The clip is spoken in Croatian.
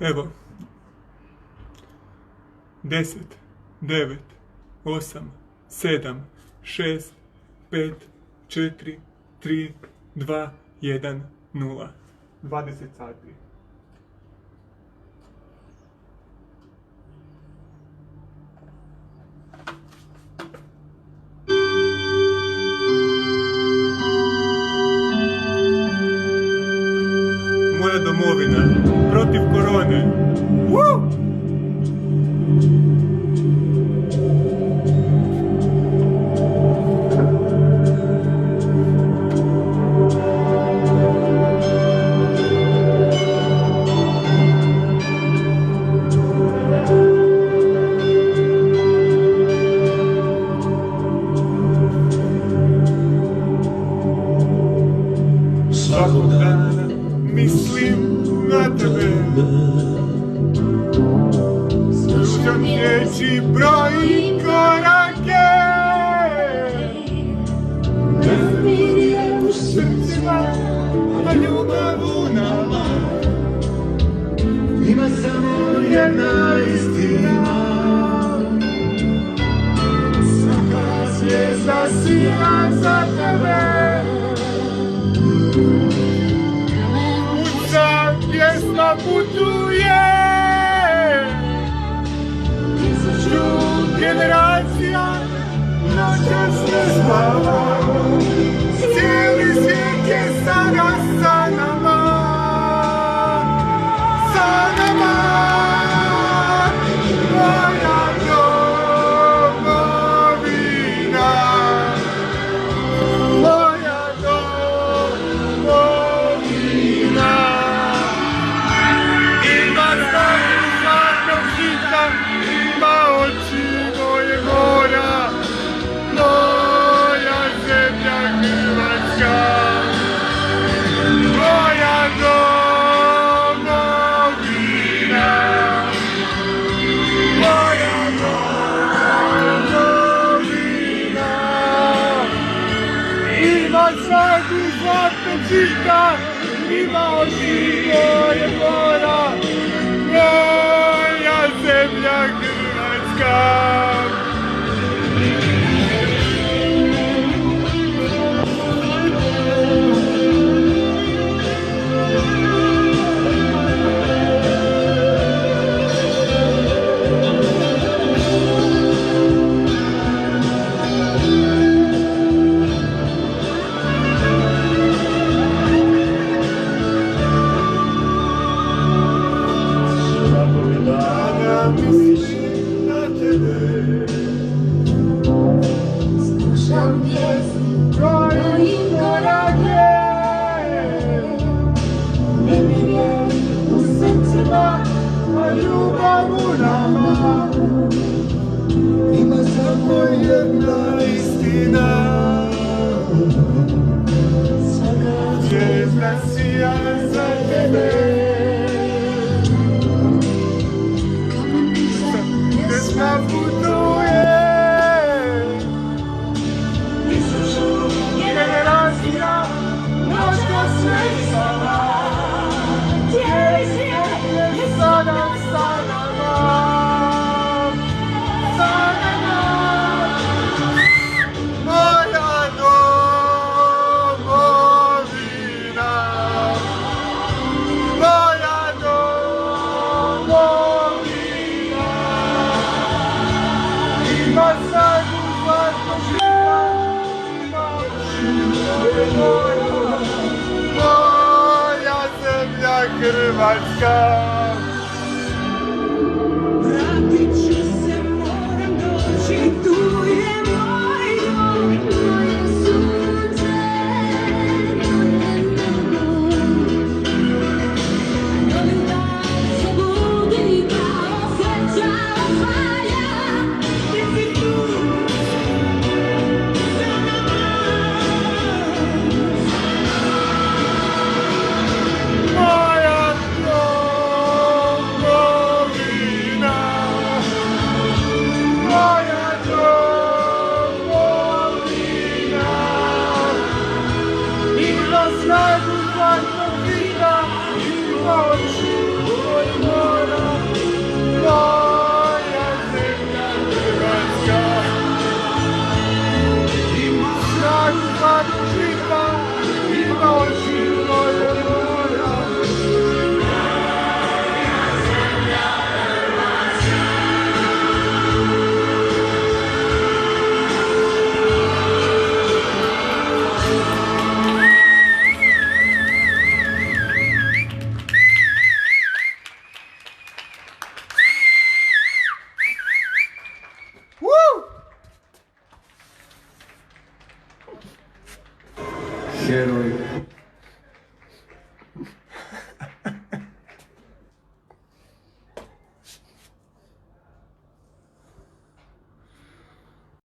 Evo. 10, 9, 8, 7, 6, 5, 4, 3, 2, 1, 0. 20 sati. Moja domovina, protiv korone. Woo! Svakog dana mislim na tebe, slušam riječi, brojim korake, mir je u srcima, a ljubav u nama, ima samo jedna istina, svaka zvijezda sija za tebe. Pjesma putuje, tisuću generacija noćas ne spava, cijeli svijet je sada sa nama, sa nama, moja domovina, moja domovina. Ima oči moje mora, moja zemlja Hrvatska, moja domovina, moja domovina. Ima svaku zlatnog žita, ima oči moje mora, moja zemlja Hrvatska. Mislim na tebe, slušam pjesmu, brojim korake, mir je u srcima, a ljubav u nama, ima samo jedna istina, svaka zvijezda sija za tebe. Pjesma putuje, tisuću generacija noćas ne spava, cijeli svijet je sada sa nama, sa nama, moja domovina, moja domovina. Ima svaku zlatnog žita, ima oči moje mora, moja zemlja Hrvatska. Vratit ću se, moram doći, tu je moj dom, moje sunce, novi dan se budi kao sreća osvaja, ti si tu, za nama. Moja domovina, Heroj